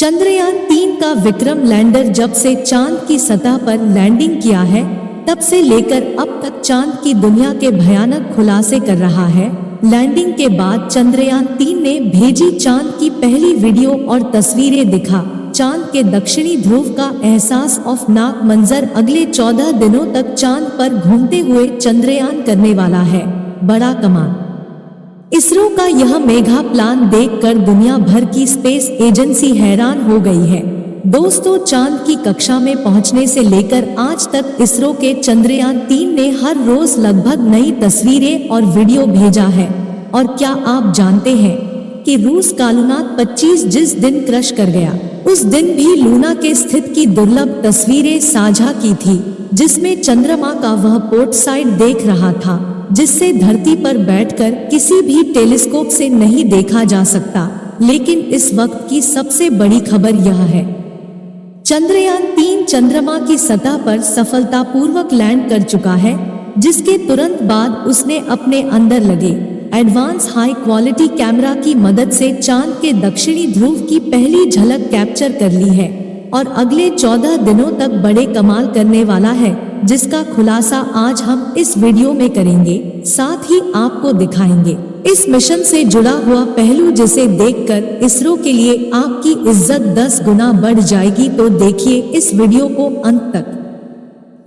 चंद्रयान-3 का विक्रम लैंडर जब से चांद की सतह पर लैंडिंग किया है तब से लेकर अब तक चांद की दुनिया के भयानक खुलासे कर रहा है। लैंडिंग के बाद चंद्रयान-3 ने भेजी चांद की पहली वीडियो और तस्वीरें दिखा चांद के दक्षिणी ध्रुव का एहसास औफनाक मंजर अगले 14 दिनों तक चांद पर घूमते हुए चंद्रयान करने वाला है। बड़ा कमाल। इसरो का यह मेगा प्लान देखकर दुनिया भर की स्पेस एजेंसी हैरान हो गई है। दोस्तों, चांद की कक्षा में पहुंचने से लेकर आज तक इसरो के चंद्रयान-3 ने हर रोज लगभग नई तस्वीरें और वीडियो भेजा है। और क्या आप जानते हैं कि रूस का लूना 25 जिस दिन क्रश कर गया, उस दिन भी लूना के स्थित की दुर्लभ तस्वीरें साझा की थी, जिसमें चंद्रमा का वह पोर्ट साइड देख रहा था जिससे धरती पर बैठकर किसी भी टेलीस्कोप से नहीं देखा जा सकता। लेकिन इस वक्त की सबसे बड़ी खबर यह है, चंद्रयान-3 चंद्रमा की सतह पर सफलतापूर्वक लैंड कर चुका है, जिसके तुरंत बाद उसने अपने अंदर लगे एडवांस हाई क्वालिटी कैमरा की मदद से चांद के दक्षिणी ध्रुव की पहली झलक कैप्चर कर ली है और अगले 14 दिनों तक बड़े कमाल करने वाला है, जिसका खुलासा आज हम इस वीडियो में करेंगे। साथ ही आपको दिखाएंगे इस मिशन से जुड़ा हुआ पहलू, जिसे देखकर इसरो के लिए आपकी इज्जत 10 गुना बढ़ जाएगी। तो देखिए इस वीडियो को अंत तक।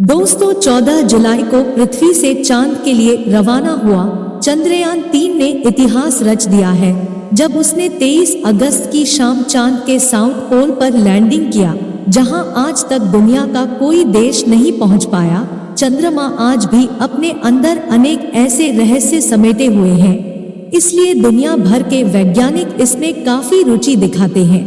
दोस्तों, 14 जुलाई को पृथ्वी से चांद के लिए रवाना हुआ चंद्रयान-3 ने इतिहास रच दिया है, जब उसने 23 अगस्त की शाम चांद के साउथ पोल पर लैंडिंग किया, जहां आज तक दुनिया का कोई देश नहीं पहुंच पाया। चंद्रमा आज भी अपने अंदर अनेक ऐसे रहस्य समेटे हुए हैं, इसलिए दुनिया भर के वैज्ञानिक इसमें काफी रुचि दिखाते हैं।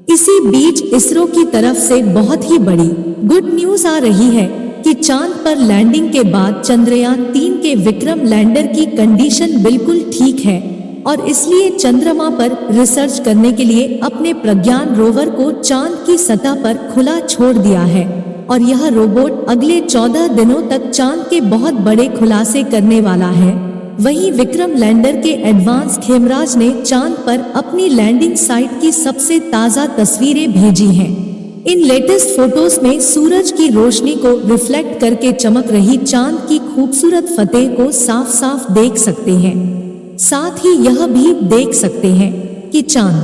इसी बीच इसरो की तरफ से बहुत ही बड़ी गुड न्यूज आ रही है कि चांद पर लैंडिंग के बाद चंद्रयान-3 के विक्रम लैंडर की कंडीशन बिल्कुल ठीक है और इसलिए चंद्रमा पर रिसर्च करने के लिए अपने प्रज्ञान रोवर को चांद की सतह पर खुला छोड़ दिया है और यह रोबोट अगले 14 दिनों तक चांद के बहुत बड़े खुलासे करने वाला है। वहीं विक्रम लैंडर के एडवांस खेमराज ने चांद पर अपनी लैंडिंग साइट की सबसे ताज़ा तस्वीरें भेजी हैं। इन लेटेस्ट फोटोज में सूरज की रोशनी को रिफ्लेक्ट करके चमक रही चांद की खूबसूरत फतेह को साफ साफ देख सकते हैं। साथ ही यह भी देख सकते हैं कि चांद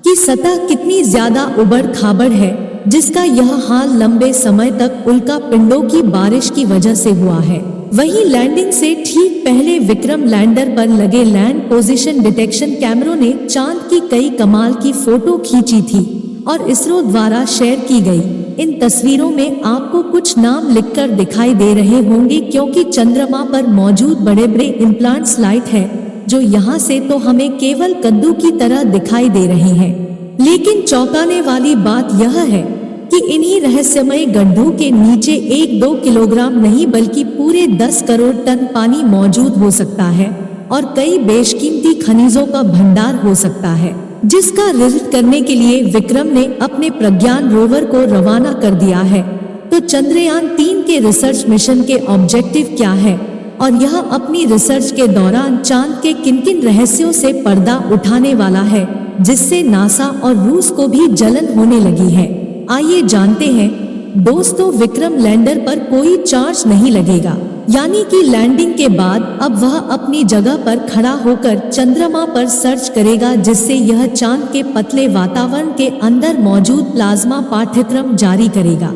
की सतह कितनी ज्यादा उबड़ खाबड़ है, जिसका यह हाल लंबे समय तक उल्का पिंडों की बारिश की वजह से हुआ है। वहीं लैंडिंग से ठीक पहले विक्रम लैंडर पर लगे लैंड पोजीशन डिटेक्शन कैमरों ने चांद की कई कमाल की फोटो खींची थी और इसरो द्वारा शेयर की गई। इन तस्वीरों में आपको कुछ नाम लिखकर दिखाई दे रहे होंगे, क्योंकि चंद्रमा पर मौजूद बड़े बड़े इम्प्लांट्स लाइट है, जो यहाँ से तो हमें केवल कद्दू की तरह दिखाई दे रहे हैं। लेकिन चौंकाने वाली बात यह है कि इन्हीं रहस्यमय गड्ढों के नीचे 1-2 किलोग्राम नहीं बल्कि पूरे 10 करोड़ टन पानी मौजूद हो सकता है और कई बेशकीमती खनिजों का भंडार हो सकता है, जिसका रिजल्ट करने के लिए विक्रम ने अपने प्रज्ञान रोवर को रवाना कर दिया है। तो चंद्रयान-3 के रिसर्च मिशन के ऑब्जेक्टिव क्या है और यह अपनी रिसर्च के दौरान चांद के किन-किन रहस्यों से पर्दा उठाने वाला है, जिससे नासा और रूस को भी जलन होने लगी है। आइए जानते हैं। दोस्तों, विक्रम लैंडर पर कोई चार्ज नहीं लगेगा, यानी कि लैंडिंग के बाद अब वह अपनी जगह पर खड़ा होकर चंद्रमा पर सर्च करेगा, जिससे यह चांद के पतले वातावरण के अंदर मौजूद प्लाज्मा पाठ्यक्रम जारी करेगा।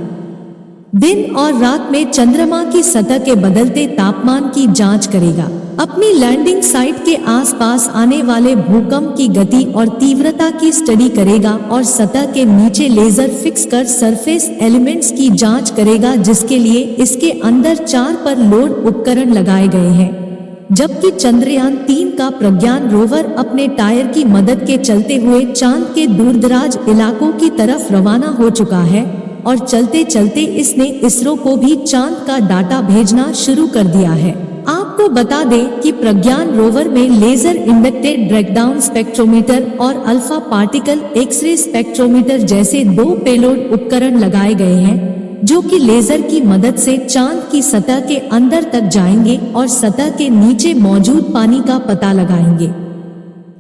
दिन और रात में चंद्रमा की सतह के बदलते तापमान की जांच करेगा, अपनी लैंडिंग साइट के आसपास आने वाले भूकंप की गति और तीव्रता की स्टडी करेगा और सतह के नीचे laser fix curved surface elements की जांच करेगा, जिसके लिए इसके अंदर 4 पर लोड उपकरण लगाए गए हैं। जबकि चंद्रयान-3 का प्रज्ञान रोवर अपने टायर की मदद के चलते हुए चांद के दूरदराज इलाकों की तरफ रवाना हो चुका है और चलते चलते इसने इसरो को भी चांद का डाटा भेजना शुरू कर दिया है। आपको बता दें कि प्रज्ञान रोवर में लेजर इंडक्टेड ब्रेकडाउन स्पेक्ट्रोमीटर और अल्फा पार्टिकल एक्सरे स्पेक्ट्रोमीटर जैसे 2 पेलोड उपकरण लगाए गए हैं, जो कि लेजर की मदद से चांद की सतह के अंदर तक जाएंगे और सतह के नीचे मौजूद पानी का पता लगाएंगे।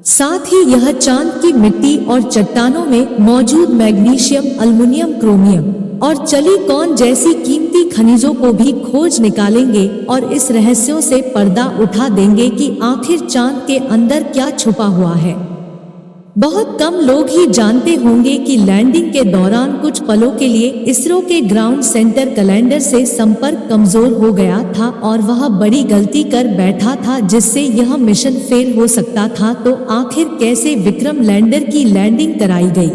साथ ही यह चांद की मिट्टी और चट्टानों में मौजूद मैग्नीशियम, अल्युमिनियम, क्रोमियम और सिलिकॉन जैसी कीमती खनिजों को भी खोज निकालेंगे और इस रहस्यों से पर्दा उठा देंगे कि आखिर चांद के अंदर क्या छुपा हुआ है। बहुत कम लोग ही जानते होंगे कि लैंडिंग के दौरान कुछ पलों के लिए इसरो के ग्राउंड सेंटर कैलेंडर से संपर्क कमजोर हो गया था और वह बड़ी गलती कर बैठा था जिससे यह मिशन फेल हो सकता था। तो आखिर कैसे विक्रम लैंडर की लैंडिंग कराई गई,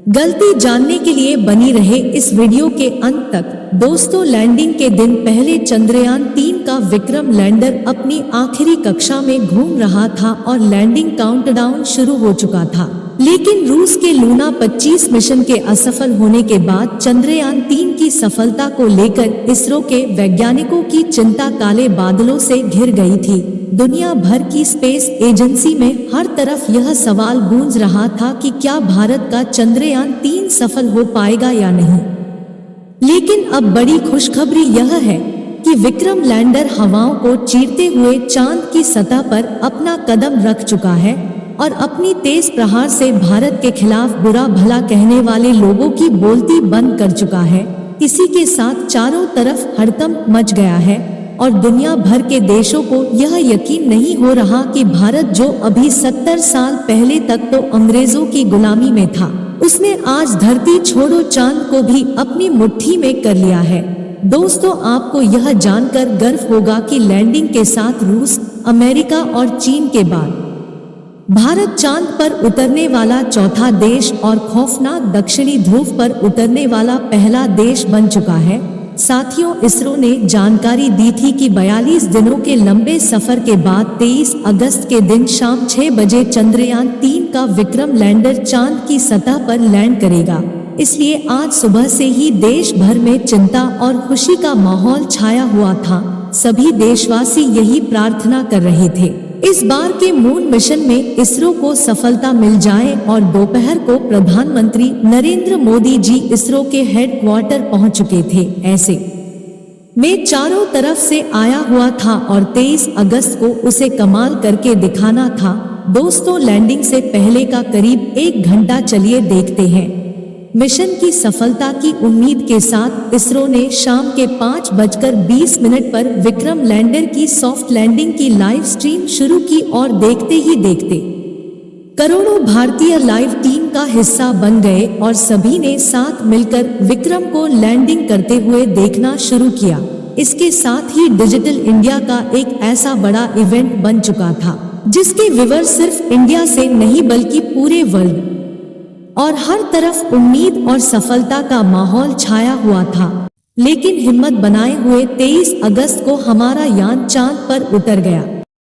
गलती जानने के लिए बनी रहे इस वीडियो के अंत तक। दोस्तों, लैंडिंग के दिन पहले चंद्रयान 3 का विक्रम लैंडर अपनी आखिरी कक्षा में घूम रहा था और लैंडिंग काउंटडाउन शुरू हो चुका था। लेकिन रूस के लूना 25 मिशन के असफल होने के बाद चंद्रयान 3 की सफलता को लेकर इसरो के वैज्ञानिकों की चिंता काले बादलों से घिर गई थी। दुनिया भर की स्पेस एजेंसी में हर तरफ यह सवाल गूंज रहा था कि क्या भारत का चंद्रयान 3 सफल हो पाएगा या नहीं। लेकिन अब बड़ी खुशखबरी यह है कि विक्रम लैंडर हवाओं को चीरते हुए चांद की सतह पर अपना कदम रख चुका है और अपनी तेज प्रहार से भारत के खिलाफ बुरा भला कहने वाले लोगों की बोलती बंद कर चुका है। इसी के साथ चारों तरफ हड़कंप मच गया है और दुनिया भर के देशों को यह यकीन नहीं हो रहा कि भारत, जो अभी 70 साल पहले तक तो अंग्रेजों की गुलामी में था, उसने आज धरती छोड़ो चांद को भी अपनी मुट्ठी में कर लिया है। दोस्तों, आपको यह जानकर गर्व होगा कि लैंडिंग के साथ रूस, अमेरिका और चीन के बाद भारत चांद पर उतरने वाला चौथा देश और खौफनाक दक्षिणी ध्रुव पर उतरने वाला पहला देश बन चुका है। साथियों, इसरो ने जानकारी दी थी कि 42 दिनों के लंबे सफर के बाद 23 अगस्त के दिन शाम 6 बजे चंद्रयान 3 का विक्रम लैंडर चांद की सतह पर लैंड करेगा। इसलिए आज सुबह से ही देश भर में चिंता और खुशी का माहौल छाया हुआ था। सभी देशवासी यही प्रार्थना कर रहे थे इस बार के मून मिशन में इसरो को सफलता मिल जाए और दोपहर को प्रधानमंत्री नरेंद्र मोदी जी इसरो के हेडक्वार्टर पहुंच चुके थे। ऐसे में चारों तरफ से आया हुआ था और 23 अगस्त को उसे कमाल करके दिखाना था। दोस्तों, लैंडिंग से पहले का करीब 1 घंटा चलिए देखते हैं। मिशन की सफलता की उम्मीद के साथ इसरो ने शाम के 5:20 पर विक्रम लैंडर की सॉफ्ट लैंडिंग की लाइव स्ट्रीम शुरू की और देखते ही देखते करोड़ों भारतीय लाइव टीम का हिस्सा बन गए और सभी ने साथ मिलकर विक्रम को लैंडिंग करते हुए देखना शुरू किया। इसके साथ ही डिजिटल इंडिया का एक ऐसा बड़ा इवेंट बन चुका था जिसके व्यूअर्स सिर्फ इंडिया से नहीं बल्कि पूरे वर्ल्ड और हर तरफ उम्मीद और सफलता का माहौल छाया हुआ था। लेकिन हिम्मत बनाए हुए 23 अगस्त को हमारा यान चांद पर उतर गया।